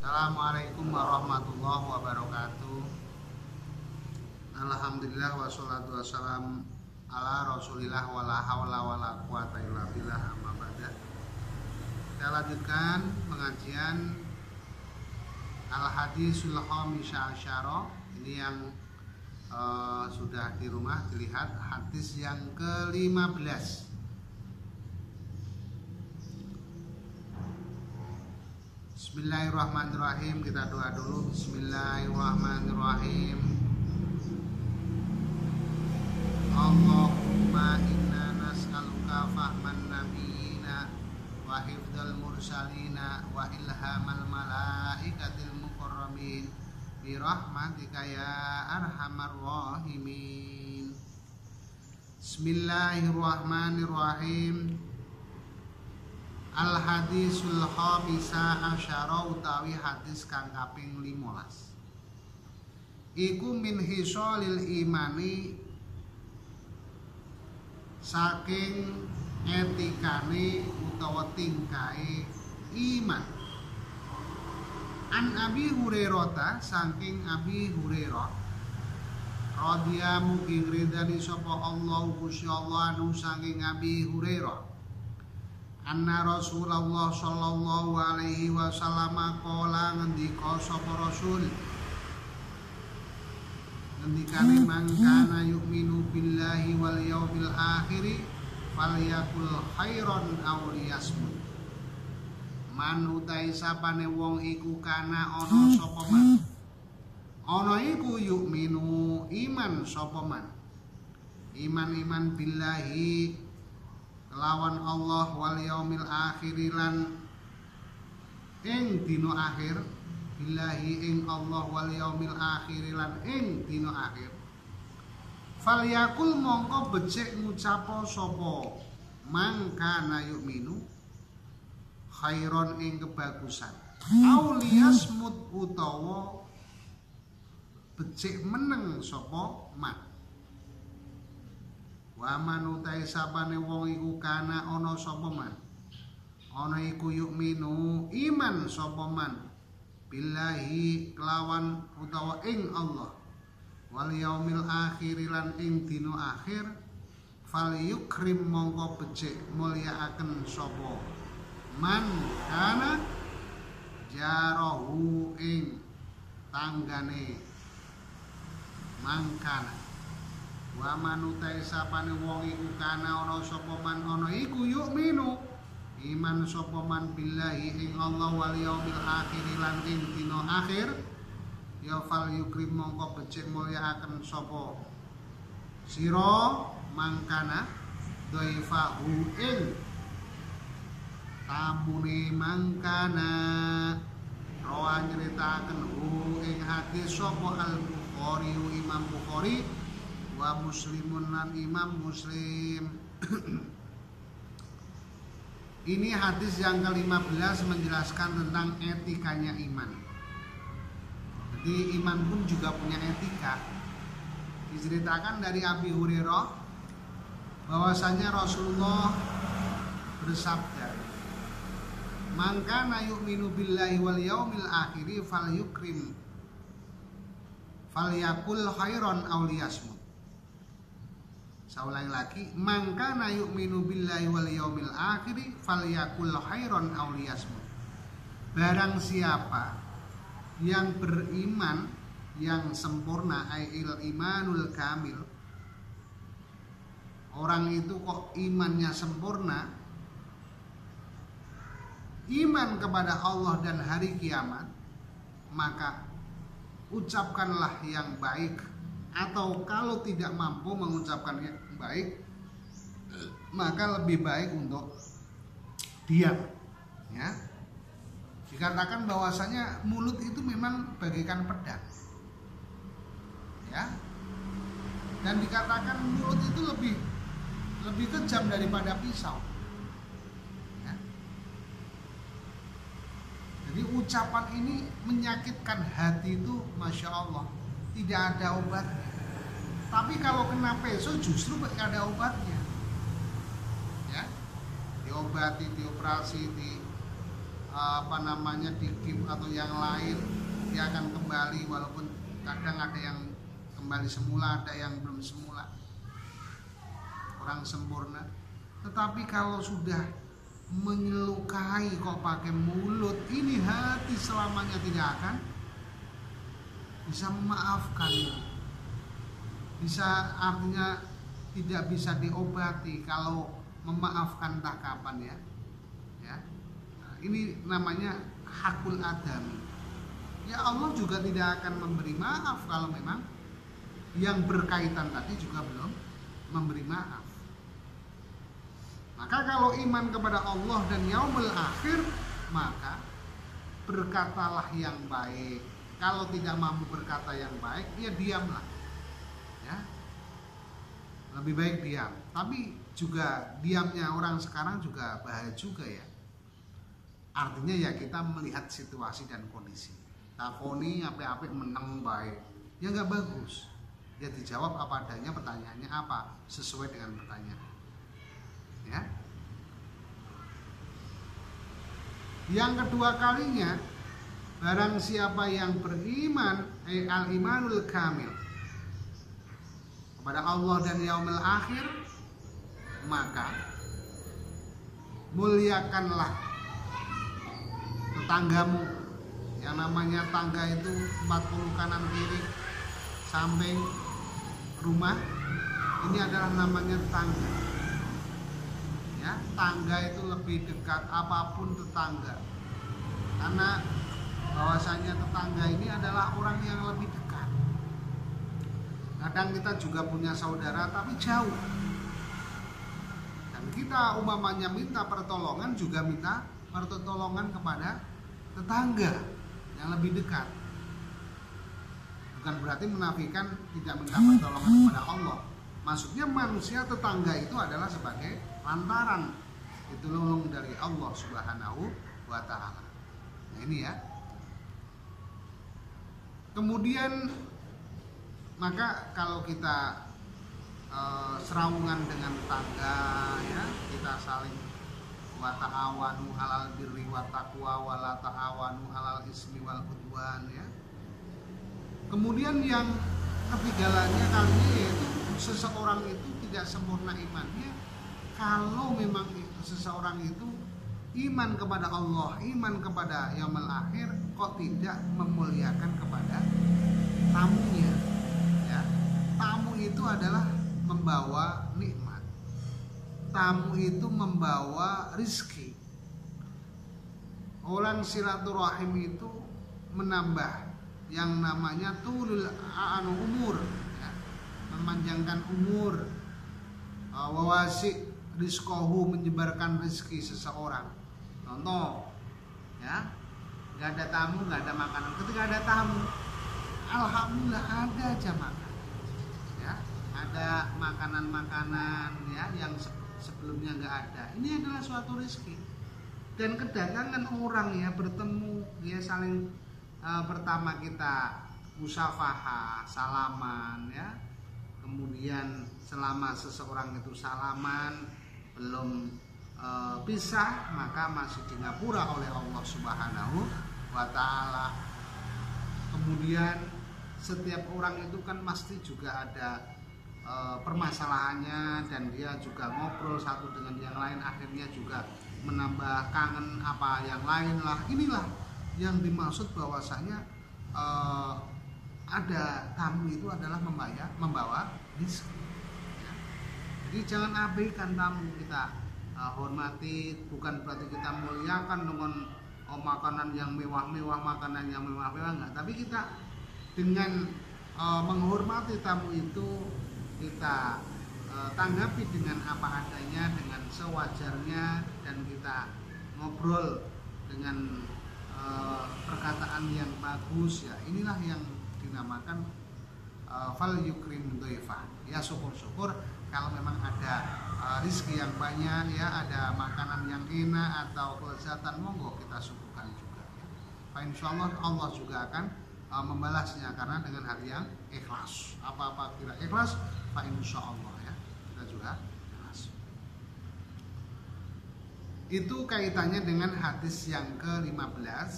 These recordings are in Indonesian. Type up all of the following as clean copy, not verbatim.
Assalamualaikum warahmatullahi wabarakatuh. Alhamdulillah wassalatu wassalam ala rasulillah wala hawla wala quwata illa billah amma ba'da. Kita lanjutkan pengajian Al-Hadisul Khamisah Asyara. Ini yang sudah di rumah dilihat hadis yang ke-15. Bismillahirrahmanirrahim. Kita doa dulu. Bismillahirrahmanirrahim. Allahumma inna nas'aluka fahman nabiyina wa hifdzal mursalina wa ilhamal malaikatil mukarramin bi rahmatika ya arhamar rahimin. Bismillahirrahmanirrahim. Al-Hadisul Khamisah Asyara utawi hadis kang kaping 15. Iku min hisolil imani saking etikane utawa tingkae iman. An Abi Hurairah saking Abi Hurairah radhiya mugi ridani sapa Allah Gusti Allah anu saking Abi Hurairah. Anna Rasulullah sallallahu alaihi wasallam qala ngendika sapa Rasul ngendikane mangkana yu'minu billahi wal yaumil akhir falyakul khairan aw liyasmut. Man utai sapane wong iku kana ana sapa man ana iku yu'minu iman sapa man iman billahi lawan Allah wal yaumil akhir lan ing dina akhir billahi ing Allah wal yaumil akhir lan ing dina akhir falyakul mongko becik ngucapo sapa mangkana yu'minu khairon ing kebagusan auliyasmut utawa becik meneng sapa man. Wa man utai sapane wong iku kana ana sapa man ana iku yu'minu iman sapa man billahi kelawan utawa ing Allah wal yaumil akhir lan ing dina akhir fal yukrim mongko becik mulyaaken sapa man kana jarahu ing tanggane mangkana. Wa manutai sapane wong iku kana ana sapa man ana iku yu'minu iman sapa man billahi ing Allah wal yaumil akhir lan ing dina akhir ya fal yukrim mongko becik mulyaaken sapa sira mangkana dhaifahu ing tamune mangkana rawan nyritakaken ing hadis sapa Al-Bukhari Imam Bukhari wa Muslimun lan Imam Muslim. Ini hadis yang ke-15 menjelaskan tentang etikanya iman. Jadi iman pun juga punya etika. Diceritakan dari Abi Hurairah bahwasanya Rasulullah bersabda, "Man kana yu'minu billahi wal yaumil akhir falyukrim falyakul khairan aw liyasmut." Saya ulangi lagi, mangkana yu'minu billahi wal yaumil akhir falyakul khairan aw liyasmut. Barang siapa yang beriman yang sempurna ail imanul kamil, orang itu kok imannya sempurna, iman kepada Allah dan hari kiamat, maka ucapkanlah yang baik, atau kalau tidak mampu mengucapkan yang baik maka lebih baik untuk diam, ya. Dikatakan bahwasanya mulut itu memang bagaikan pedang, ya, dan dikatakan mulut itu lebih kejam daripada pisau, ya. Jadi ucapan ini menyakitkan hati itu, masya Allah, tidak ada obatnya. Tapi kalau kena peso justru ada obatnya, ya. Diobati, dioperasi, dikip atau yang lain, dia akan kembali, walaupun kadang ada yang kembali semula, ada yang belum semula, kurang sempurna. Tetapi kalau sudah menyelukai kok pakai mulut, ini hati selamanya tidak akan bisa memaafkan. Bisa, artinya tidak bisa diobati kalau memaafkan entah kapan ya. Nah, ini namanya hakul adami. Ya Allah juga tidak akan memberi maaf kalau memang yang berkaitan tadi juga belum memberi maaf. Maka kalau iman kepada Allah dan yaumul akhir, maka berkatalah yang baik. Kalau tidak mampu berkata yang baik, ya diamlah. Ya. Lebih baik diam. Tapi juga diamnya orang sekarang juga bahaya juga ya. Artinya ya kita melihat situasi dan kondisi. Takoni apik-apik menang baik, ya nggak bagus. Ya dijawab apa adanya, pertanyaannya apa, sesuai dengan pertanyaan. Ya. Yang kedua kalinya, barang siapa yang beriman, al-imanul kamil, kepada Allah dan yaumil akhir, maka muliakanlah tetanggamu. Yang namanya tangga itu 40 kanan kiri samping rumah, ini adalah namanya tangga. Ya, tangga itu lebih dekat apapun tetangga, karena bahwasanya tetangga ini adalah orang yang lebih dekat. Kadang kita juga punya saudara tapi jauh, dan kita umpamanya minta pertolongan juga minta pertolongan kepada tetangga yang lebih dekat. Bukan berarti menafikan tidak minta pertolongan kepada Allah. Maksudnya manusia tetangga itu adalah sebagai lantaran ditolong dari Allah Subhanahu wa ta'ala. Nah ini ya. Kemudian maka kalau kita serawungan dengan tetangga ya, kita saling wa ta'awanu 'alal birri wa taqwa wa la ta'awanu 'alal ismi wal udwan ya. Kemudian yang ketiganya kalinya yaitu seseorang itu tidak sempurna imannya kalau memang seseorang itu iman kepada Allah, iman kepada yaumul akhir, kok tidak memuliakan kepada tamunya ya. Tamu itu adalah membawa nikmat, tamu itu membawa rizki. Orang silaturahim itu menambah yang namanya tulul umur ya, memanjangkan umur, wawasi rizkohu, menyebarkan rezeki seseorang. Contoh ya, nggak ada tamu, nggak ada makanan. Ketika ada tamu, alhamdulillah ada aja makan ya, ada makanan-makanan ya yang sebelumnya nggak ada. Ini adalah suatu rezeki. Dan kedatangan orang ya, bertemu ya, saling pertama kita musafahah, salaman ya. Kemudian selama seseorang itu salaman belum pisah, maka masih di ngapura oleh Allah Subhanahu wa ta'ala. Kemudian setiap orang itu kan pasti juga ada permasalahannya, dan dia juga ngobrol satu dengan yang lain, akhirnya juga menambah kangen apa yang lain lah. Inilah yang dimaksud bahwasanya ada tamu itu adalah membawa rezeki. Jadi jangan abaikan tamu, kita hormati, bukan berarti kita muliakan dengan makanan yang mewah-mewah, makanan yang mewah-mewah, enggak. Tapi kita dengan menghormati tamu itu, kita tanggapi dengan apa adanya, dengan sewajarnya, dan kita ngobrol dengan perkataan yang bagus ya. Inilah yang dinamakan fal yukrim doifah ya, syukur-syukur kalau memang ada rizki yang banyak ya, ada makanan yang enak atau kelezatan, monggo kita syukurkan juga ya. Insyaallah Allah juga akan membalasnya, karena dengan hati yang ikhlas. Apa-apa kita ikhlas, insyaallah ya, kita juga ikhlas. Itu kaitannya dengan hadis yang ke-15.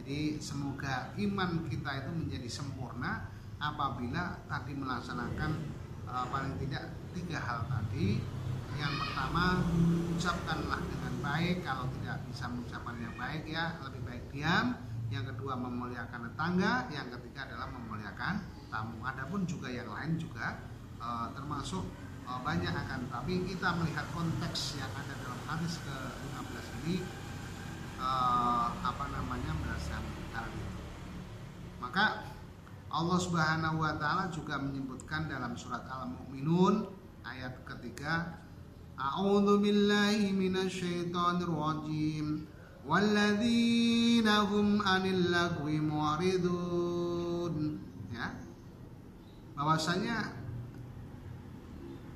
Jadi semoga iman kita itu menjadi sempurna apabila tadi melaksanakan paling tidak 3 hal tadi. Yang pertama, ucapkanlah dengan baik. Kalau tidak bisa mengucapkan yang baik, ya lebih baik diam. Yang kedua, memuliakan tetangga. Yang ketiga adalah memuliakan tamu. Adapun juga yang lain juga termasuk banyak akan, tapi kita melihat konteks yang ada dalam hadis ke-15 ini berdasarkan hal itu. Maka Allah Subhanahu wa taala juga menyebutkan dalam surat Al-Mu'minun ayat ketiga, A'udzu billahi minasyaitonir rajim walladzina hum 'anil lagwi mu'ridun. Ya. Bahwasanya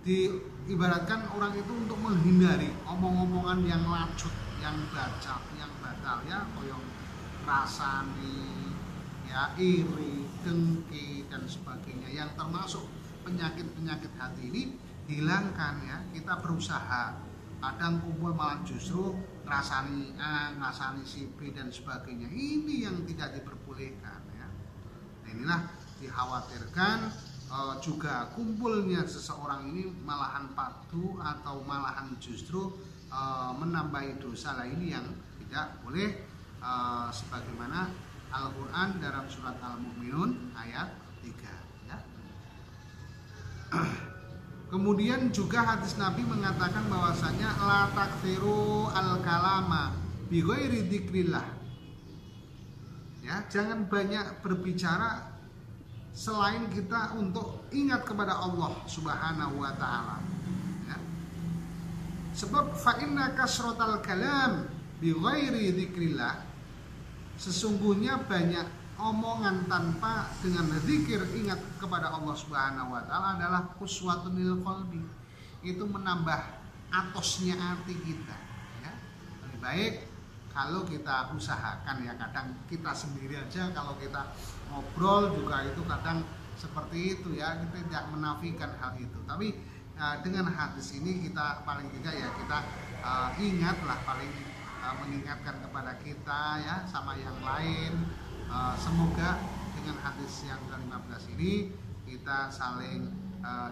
diibaratkan orang itu untuk menghindari omong-omongan yang lacut, yang batal, ya, koyong rasani, ya, iri, dengki dan sebagainya, yang termasuk penyakit-penyakit hati ini hilangkan, ya. Kita berusaha, kadang kumpul malah justru rasani A, rasani si B dan sebagainya. Ini yang tidak diperbolehkan, ya. Nah, inilah dikhawatirkan juga kumpulnya seseorang ini malahan padu atau malahan justru menambahi dosa. Lah ini yang tidak boleh, sebagaimana Al-Quran dalam surat Al-Mu'minun ayat 3, ya. Kemudian juga hadis Nabi mengatakan bahwasanya la takfiru al-kalama bi ghairi dzikrillah. Ya, jangan banyak berbicara selain kita untuk ingat kepada Allah Subhanahu wa taala. Ya. Sebab fa inna kasratal kalam bi ghairi dzikrillah, sesungguhnya banyak omongan tanpa dengan zikir ingat kepada Allah Subhanahu wa taala adalah quswatun lil qalbi. Itu menambah atosnya hati kita, ya. Lebih baik kalau kita usahakan, ya. Kadang kita sendiri aja kalau kita ngobrol juga itu kadang seperti itu, ya. Kita tidak menafikan hal itu. Tapi dengan hadis ini kita paling tidak, ya, kita ingatlah, paling mengingatkan kepada kita, ya, sama yang lain. Semoga dengan hadis yang ke-15 ini kita saling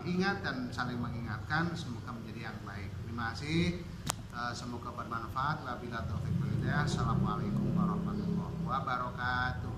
ingat dan saling mengingatkan, semoga menjadi yang baik. Terima kasih. Semoga bermanfaat. Wabillahi taufiq wal hidayah. Assalamualaikum warahmatullahi wabarakatuh.